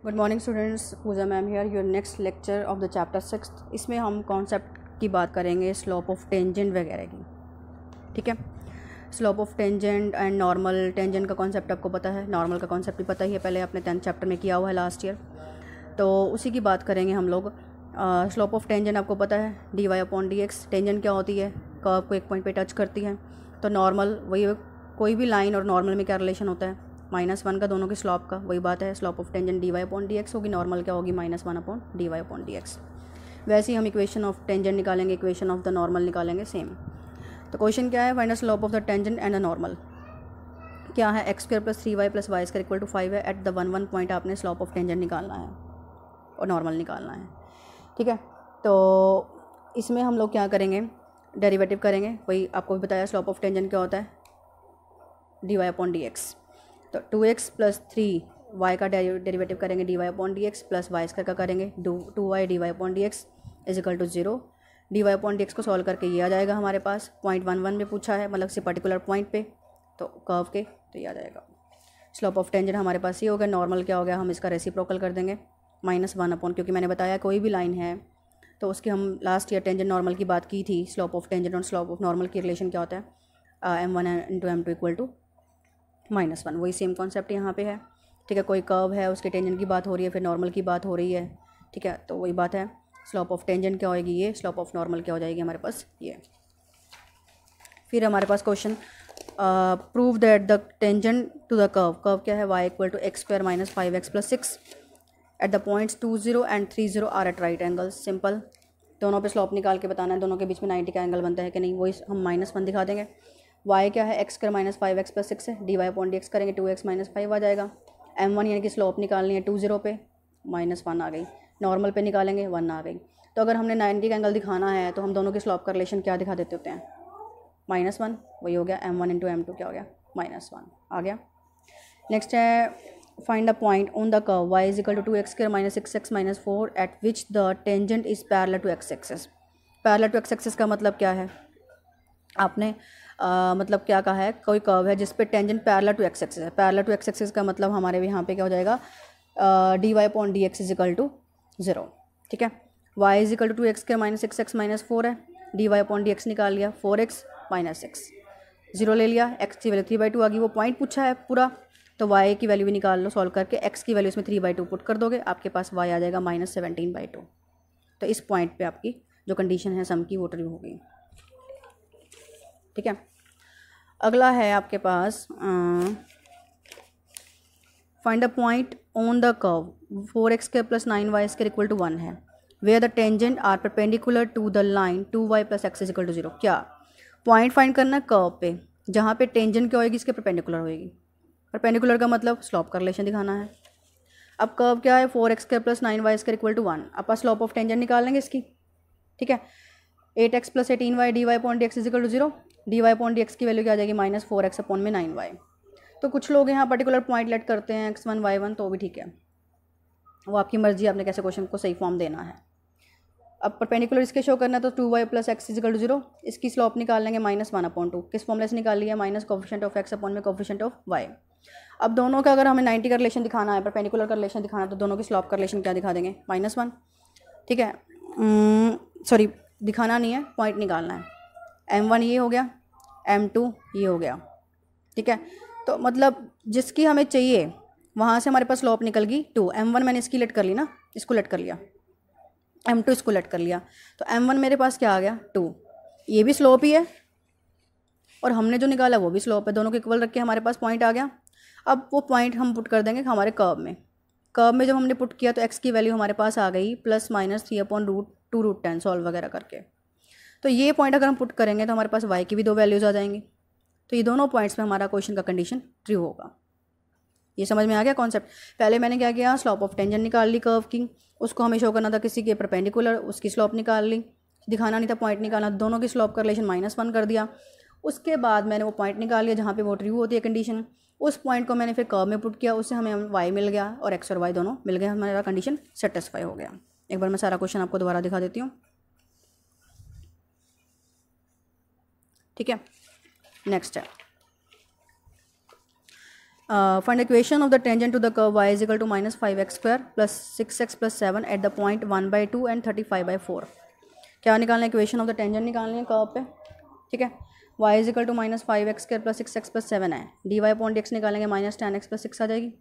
Good morning students, Pooja ma'am here, your next lecture of the chapter 6। इसमें हम concept की बात करेंगे स्लोप ऑफ टेंजेंट वगैरह की। ठीक है, slope of tangent and normal. Tangent का कॉन्सेप्ट आपको पता है, नॉर्मल का कॉन्सेप्ट भी पता ही है, पहले आपने 10th चैप्टर में किया हुआ है लास्ट ईयर, तो उसी की बात करेंगे हम लोग। स्लोप ऑफ टेंजेंट आपको पता है, dy/dx। टेंजेंट क्या होती है? कर्व को एक पॉइंट पे टच करती है। तो नॉर्मल वही, कोई भी लाइन और नॉर्मल में क्या रिलेशन होता है? -1 का, दोनों की स्लोप का। वही बात है, स्लोप ऑफ टेंजेंट dy/dx होगी, नॉर्मल क्या होगी? -1/dy/dx। वैसे ही हम इक्वेशन ऑफ टेंजेंट निकालेंगे, इक्वेशन ऑफ द नॉर्मल निकालेंगे, सेम। तो क्वेश्चन क्या है? Find the slope of the tangent and the normal. क्या है? x² + 3y + y² = 5 है। एट द 1 पॉइंट आपने स्लोप ऑफ टेंजेंट निकालना है और नॉर्मल निकालना है। ठीक है, तो इसमें हम लोग क्या करेंगे? डेरिवेटिव करेंगे। वही आपको भी बताया, स्लोप ऑफ टेंजेंट क्या होता है? dy/dx। तो 2x + 3y का डेरिवेटिव करेंगे dy/dx, प्लस y² का करेंगे 2y dy/dx = 0। dy/dx को सॉल्व करके ये आ जाएगा हमारे पास, 0.11 में पूछा है, मतलब से पर्टिकुलर पॉइंट पे, तो कर्व के, तो ये आ जाएगा। स्लोप ऑफ टेंजेंट हमारे पास ये हो गया। नॉर्मल क्या हो गया? हम इसका रेसिप्रोकल कर देंगे -1 क्योंकि मैंने बताया कोई भी लाइन है तो उसकी, हम लास्ट ईयर टेंजेंट नॉर्मल की बात की थी। स्लोप ऑफ टेंजेंट और स्लोप ऑफ नॉर्मल की रिलेशन क्या होता है? m1 × m2 = -1। वही सेम कॉन्सेप्ट यहाँ पे है। ठीक है, कोई कर्व है, उसके टेंजेंट की बात हो रही है, फिर नॉर्मल की बात हो रही है। ठीक है, तो वही बात है, स्लोप ऑफ टेंजेंट क्या होएगी? ये। स्लोप ऑफ नॉर्मल क्या हो जाएगी हमारे पास? ये। फिर हमारे पास question, prove that the tangent to the curve क्या है? y = x² - 5x + 6 at the points 2, 0 and 3, 0 are at right angle. Simple, दोनों पे स्लोप निकाल के बताना है, दोनों के बीच में 90 का एंगल बनता है कि नहीं, वही हम -1 दिखा देंगे। y क्या है? x² - 5x + 6 है, dy/dx करेंगे 2x - 5 आ जाएगा। m1 यानी कि स्लोप निकालनी है 2, 0 पे, -1 आ गई। नॉर्मल पे निकालेंगे 1 आ गई। तो अगर हमने 90 का एंगल दिखाना है तो हम दोनों के स्लोप का रिलेशन क्या दिखा देते होते हैं? -1। वही हो गया, m1 × m2 क्या हो गया? -1 आ गया। नेक्स्ट है, find the point on the curve y = 2x² - 6x - 4 at which the tangent is parallel to x axis. Parallel to x axis का मतलब क्या है? आपने मतलब क्या कहा है? कोई कर्व है जिस पे tangent parallel to x axis है। पैरेलल टू x एक्सिस का मतलब हमारे यहाँ पे क्या हो जाएगा? dy/dx = 0। ठीक है, y = 2x² - 6x - 4 है, dy/dx निकाल लिया 4x - 6, 0 ले लिया, x की वैल्यू 3/2 आ गई। वो पॉइंट पूछा है पूरा, तो y की वैल्यू भी निकाल लो सॉल्व करके, x की वैल्यू इसमें 3/2 पुट कर दोगे, आपके पास y आ जाएगा -17/2। तो इस पॉइंट पे आपकी जो कंडीशन है सम की, वो ट्रू हो गई। ठीक है, अगला है आपके पास, find the point on the curve 4x² + 9y² = 1 है, where the tangent are perpendicular to the line 2y + x = 0। क्या पॉइंट फाइंड करना है? कर्व पे, जहाँ पे टेंजेंट क्या होएगी? इसके परपेंडिकुलर होएगी। परपेंडिकुलर का मतलब स्लोप का रिलेशन दिखाना है। अब कर्व क्या है? 4x² + 9y² = 1। अब स्लोप ऑफ टेंजेंट निकाल लेंगे इसकी। ठीक है, 8x + 18y dy/dx = 0। dy/dx की वैल्यू क्या आ जाएगी? -4x/9y। तो कुछ लोग यहाँ पर्टिकुलर पॉइंट लेट करते हैं x1 y1, तो भी ठीक है, वो आपकी मर्जी, आपने कैसे क्वेश्चन को सही फॉर्म देना है। अब परपेंडिकुलर इसके शो करना है तो 2y + x = 0। इसकी स्लोप निकाल लेंगे -1/2। किस फॉर्मूले से निकाल लिया? Minus coefficient of x upon में कोफिशिएंट ऑफ y। अब दोनों का अगर हमें 90 का रिलेशन दिखाना है, परपेंडिकुलर का रिलेशन दिखाना है, तो दोनों की स्लोप का रिलेशन क्या दिखा देंगे? -1। ठीक है, सॉरी, दिखाना नहीं है, पॉइंट निकालना है। m1 ये हो गया, m2 ये हो गया। ठीक है, तो मतलब जिसकी हमें चाहिए वहाँ से हमारे पास स्लोप निकल गई 2। m1 मैंने इसकी लेट कर ली ना, इसको लेट कर लिया, m2 इसको लेट कर लिया, तो m1 मेरे पास क्या आ गया? 2। ये भी स्लोप ही है और हमने जो निकाला वो भी स्लोप है, दोनों को इक्वल रख के हमारे पास पॉइंट आ गया। अब वो पॉइंट हम पुट कर देंगे हमारे कर्व में। कर्व में जब हमने पुट किया तो x की वैल्यू हमारे पास आ गई +-3/√2√10 सॉल्व वगैरह करके। तो ये पॉइंट अगर हम पुट करेंगे तो हमारे पास y की भी 2 वैल्यूज़ आ जाएंगी। तो ये दोनों पॉइंट्स में हमारा क्वेश्चन का कंडीशन ट्रू होगा। ये समझ में आ गया कॉन्सेप्ट? पहले मैंने क्या किया? स्लोप ऑफ टेंजेंट निकाल ली कर्व की, उसको हमें शो करना था किसी के परपेंडिकुलर, उसकी स्लोप निकाल ली, दिखाना नहीं था, पॉइंट निकालना, दोनों की स्लोप का रिलेशन -1 कर दिया। उसके बाद मैंने वो पॉइंट निकाल लिया जहाँ पे वो ट्रू होती है कंडीशन, उस पॉइंट को मैंने फिर कर्व में पुट किया, उससे हमें y मिल गया और x और y दोनों मिल गए, हमारा कंडीशन सेटिस्फाई हो गया। एक बार मैं सारा क्वेश्चन आपको दोबारा दिखा देती हूँ। ठीक है, नेक्स्ट है, find equation of the tangent to the curve y is equal to -5x² + 6x + 7 at the point 1/2 and 35/4। क्या निकालना है? इक्वेशन ऑफ द टेंजेंट निकालनी है कर्व पे, ठीक है। y is equal to -5x² + 6x + 7 है, dy/dx निकालेंगे -10x + 6 आ जाएगी।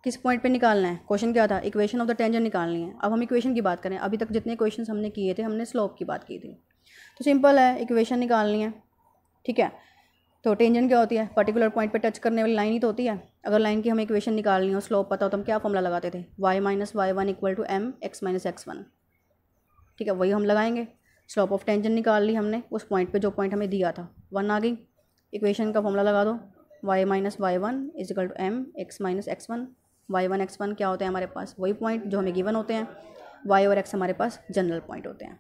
किस पॉइंट पे निकालना है? क्वेश्चन क्या था? इक्वेशन ऑफ द टेंजेंट निकालनी है। अब हम इक्वेशन की बात करें, अभी तक जितने क्वेश्चन हमने किए थे हमने स्लोप की बात की थी, तो सिंपल है, इक्वेशन निकालनी है, ठीक है। तो टेंजेंट क्या होती है? पर्टिकुलर पॉइंट पे टच करने वाली लाइन ही तो होती है। अगर लाइन की हमें इक्वेशन निकालनी हो, स्लोप पता हो, तो हम क्या फॉर्मूला लगाते थे? y - y1 = mx - x1, ठीक है, वही हम लगाएंगे। स्लोप ऑफ टेंजेंट निकाल ली हमने उस पॉइंट पे जो पॉइंट हमें दिया था, 1 आ गई। इक्वेशन का फॉर्मूला लगा दो, y - y1 = mx - x1। y1 x1 क्या होते हैं हमारे पास? वही पॉइंट जो हमें गिवन होते हैं। y और x हमारे पास जनरल पॉइंट होते हैं।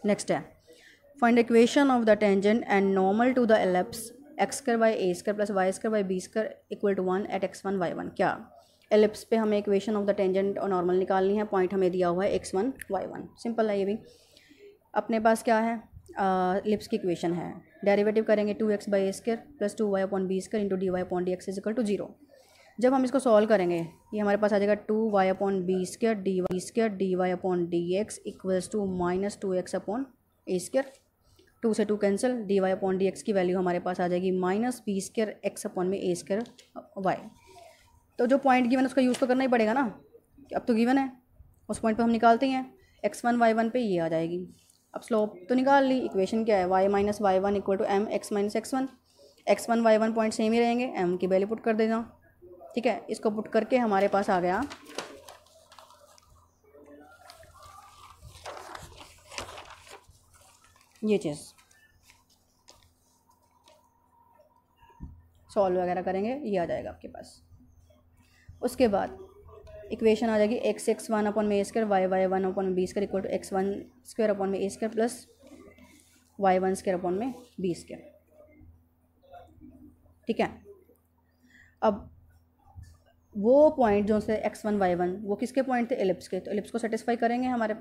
नेक्स्ट है, find equation of the tangent and normal to the ellipse x² / a² + y² / b² = 1 at x1 y1। क्या एलिप्स पे हमें इक्वेशन ऑफ द टेंजेंट और नॉर्मल निकालनी है, पॉइंट हमें दिया हुआ है x1 y1। सिंपल है ये भी। अपने पास क्या है? एलिप्स की इक्वेशन है, डेरिवेटिव करेंगे 2x / a² + 2y/b² × dy/dx = 0। जब हम इसको सॉल्व करेंगे, ये हमारे पास आ जाएगा 2y/b² dy/dx = -2x/a²। 2 से 2 कैंसिल, dy/dx की वैल्यू हमारे पास आ जाएगी -b² x/a²y। तो जो पॉइंट गिवन है उसका यूज़ तो करना ही पड़ेगा ना, अब तो गिवन है, उस पॉइंट पे हम निकालते हैं। x1 y1 पे ये आ जाएगी। अब स्लोप तो निकाल ली, इक्वेशन क्या है? y - y1 = mx - x1। x1 y1 point same ही रहेंगे, m की वैल्यू पुट कर देना, ठीक है। इसको पुट करके हमारे पास आ गया ये चीज़। सॉल्व वगैरह करेंगे, ये आ जाएगा आपके पास। उसके बाद इक्वेशन आ जाएगी x1 / a² y1 / b² = x1² / a² + y1² / b², ठीक है। अब वो पॉइंट जो से x1 y1 वो किसके पॉइंट थे? एलिप्स के। तो एलिप्स को सेटिस्फाई करेंगे हमारे,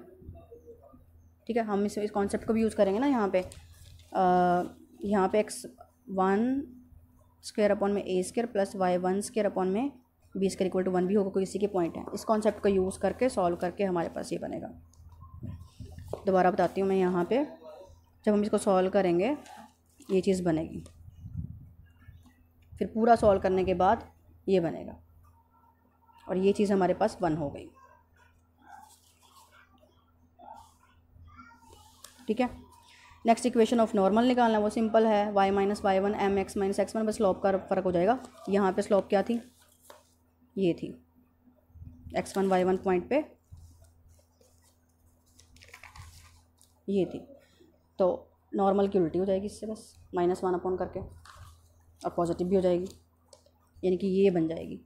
ठीक है। हम इस कॉन्सेप्ट को भी यूज़ करेंगे ना यहाँ पे। x1² / a² + y1² / b² = 1 भी होगा, कोई इसी के पॉइंट है। इस कॉन्सेप्ट को यूज़ करके सॉल्व करके हमारे पास ये बनेगा। दोबारा बताती हूँ मैं, यहाँ पे जब हम इसको सॉल्व करेंगे ये चीज़ बनेगी, फिर पूरा सॉल्व करने के बाद ये बनेगा, और ये चीज़ हमारे पास 1 हो गई, ठीक है। नेक्स्ट इक्वेशन ऑफ नॉर्मल निकालना है, वो सिंपल है, y - y1 mx - x1। बस स्लोप का फ़र्क हो जाएगा। यहाँ पे स्लोप क्या थी? ये थी x1 y1 पॉइंट पे, ये थी। तो नॉर्मल की उल्टी हो जाएगी इससे, बस -1 अपॉन करके, और पॉजिटिव भी हो जाएगी, यानी कि ये बन जाएगी।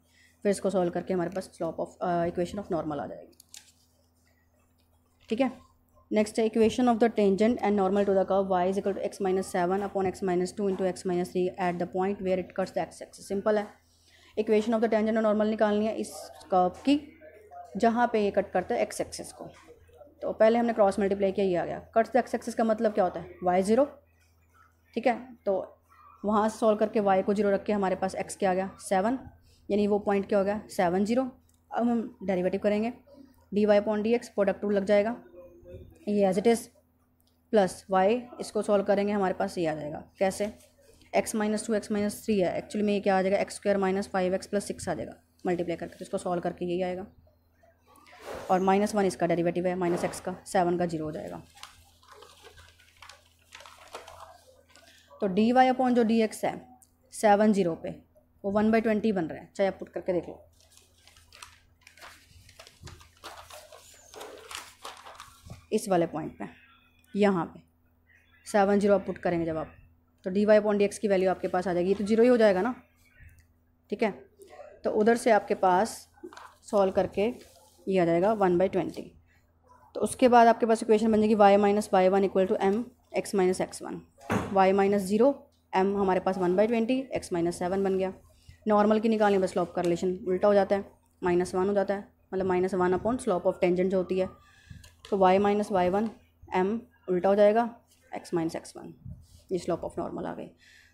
फिर इसको सॉल्व करके हमारे पास slope of equation of normal आ जाएगी, ठीक है। नेक्स्ट है equation of the tangent and normal to the curve y = x - 7 / x - 2 × x - 3 at the point where it cuts the x axis. Simple है, इक्वेशन ऑफ द टेंजेंट और normal निकालनी है इस कर्व की जहाँ पे ये कट करता है x एक्सिस को। तो पहले हमने क्रॉस मल्टीप्लाई किया, ये आ गया। कट्स द x एक्सिस का मतलब क्या होता है? y0, ठीक है। तो वहाँ से सॉल्व करके y को 0 रख के हमारे पास x क्या आ गया? 7, यानी वो पॉइंट क्या हो गया? 7 0। अब हम डेरिवेटिव करेंगे, dy/dx प्रोडक्ट रूल लग जाएगा, ये as it is, plus y, इसको सॉल्व करेंगे हमारे पास ये आ जाएगा। कैसे? x - 2 x - 3 है, एक्चुअली में ये क्या आ जाएगा? x² - 5x + 6 आ जाएगा मल्टीप्लाई करके। तो इसको सॉल्व करके यही आएगा, और -1 इसका डेरिवेटिव है -x का, 7 का 0 हो जाएगा। तो dy/ जो dx है 7 0 पे, वो 1/20 बन रहा है, चाहे आप पुट करके देख लो। इस वाले पॉइंट पे, यहाँ पे 7 0 आप पुट करेंगे जब आप, तो dy/dx की वैल्यू आपके पास आ जाएगी। ये तो 0 ही हो जाएगा ना, ठीक है। तो उधर से आपके पास सॉल्व करके ये आ जाएगा 1/20। तो उसके बाद आपके पास इक्वेशन बन जाएगी y - y1 = mx - x1। y - 0 m हमारे पास 1/20, x - 7 बन गया। नॉर्मल की निकालनी, बस स्लोप का रिलेशन उल्टा हो जाता है, -1 हो जाता है, मतलब -1 अपॉन स्लोप ऑफ टेंजेंट जो होती है। तो y - y1 m उल्टा हो जाएगा, x - x1, ये स्लोप ऑफ नॉर्मल आ गई।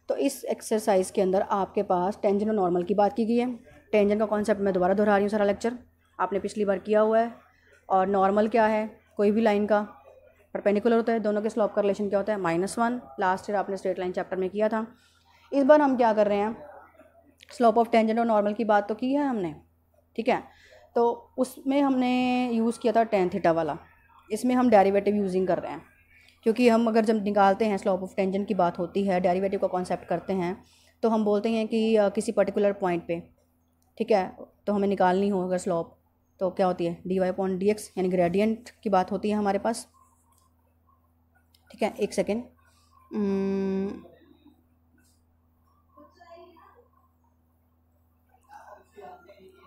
तो इस एक्सरसाइज के अंदर आपके पास टेंजेंट और नॉर्मल की बात की गई है। टेंजेंट का कॉन्सेप्ट मैं दोबारा दोहरा रही हूँ, सारा लेक्चर आपने पिछली बार किया हुआ है। और नॉर्मल क्या है, कोई भी लाइन का परपेंडिकुलर होता है, दोनों के स्लोप का रिलेशन क्या होता है, -1। लास्ट ईयर आपने स्ट्रेट लाइन चैप्टर में किया था। इस बार हम क्या कर रहे हैं, स्लोप ऑफ टेंजेंट और नॉर्मल की बात तो की है हमने, ठीक है। तो उसमें हमने यूज़ किया था tan थीटा वाला, इसमें हम डेरिवेटिव यूजिंग कर रहे हैं, क्योंकि हम अगर जब निकालते हैं स्लोप ऑफ टेंजेंट की बात होती है, डेरिवेटिव का कॉन्सेप्ट करते हैं, तो हम बोलते हैं कि किसी पर्टिकुलर पॉइंट पे, ठीक है, तो हमें निकालनी हो अगर स्लोप, तो क्या होती है dy/dx, यानी ग्रेडियंट की बात होती है हमारे पास, ठीक है। एक सेकेंड,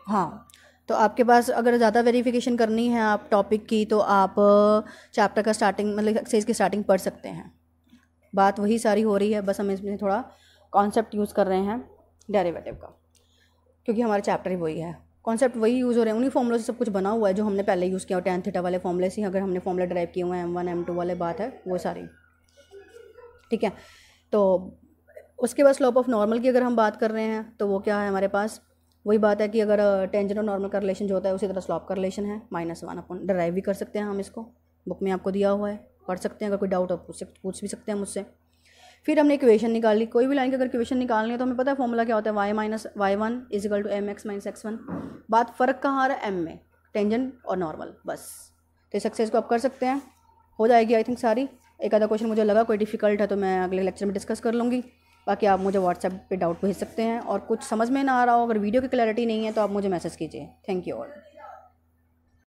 हाँ, तो आपके पास अगर ज़्यादा वेरिफिकेशन करनी है आप टॉपिक की, तो आप चैप्टर का स्टार्टिंग मतलब एक्सरसाइज की स्टार्टिंग पढ़ सकते हैं। बात वही सारी हो रही है, बस हम इसमें थोड़ा कॉन्सेप्ट यूज़ कर रहे हैं डेरिवेटिव का, क्योंकि हमारा चैप्टर ही वही है, कॉन्सेप्ट वही यूज़ हो रहे हैं, उन्हीं फॉर्मूले से सब कुछ बना हुआ है जो हमने पहले यूज़ किया, tan थीटा वाले फॉर्मूले से अगर हमने फॉर्मूले ड्राइव किए हुए हैं, M1 M2 वाले बात है वो सारी, ठीक है। तो उसके बाद स्लोप ऑफ नॉर्मल की अगर हम बात कर रहे हैं तो वो क्या है हमारे पास, वही बात है कि अगर टेंजेंट और नॉर्मल का रिलेशन जो होता है उसी तरह स्लोप का रिलेशन है, -1 अपन ड्राइव भी कर सकते हैं हम, इसको बुक में आपको दिया हुआ है, पढ़ सकते हैं, अगर कोई डाउट हो पूछ भी सकते हैं मुझसे। फिर हमने इक्वेशन निकाली, कोई भी लाइन की अगर इक्वेशन निकालनी है तो हमें पता है फॉर्मूला क्या होता है, y-y1 = mx - x1। बात फ़र्क कहाँ आ रहा है, m में, टेंजेंट और नॉर्मल, बस। तो इस एक्सरसाइज को आप कर सकते हैं, हो जाएगी आई थिंक सारी। एक आधा क्वेश्चन मुझे लगा कोई डिफ़िकल्ट है तो मैं अगले लेक्चर में डिस्कस कर लूँगी, बाकी आप मुझे व्हाट्सएप पे डाउट भेज सकते हैं, और कुछ समझ में ना आ रहा हो, अगर वीडियो की क्लैरिटी नहीं है तो आप मुझे मैसेज कीजिए। Thank you all.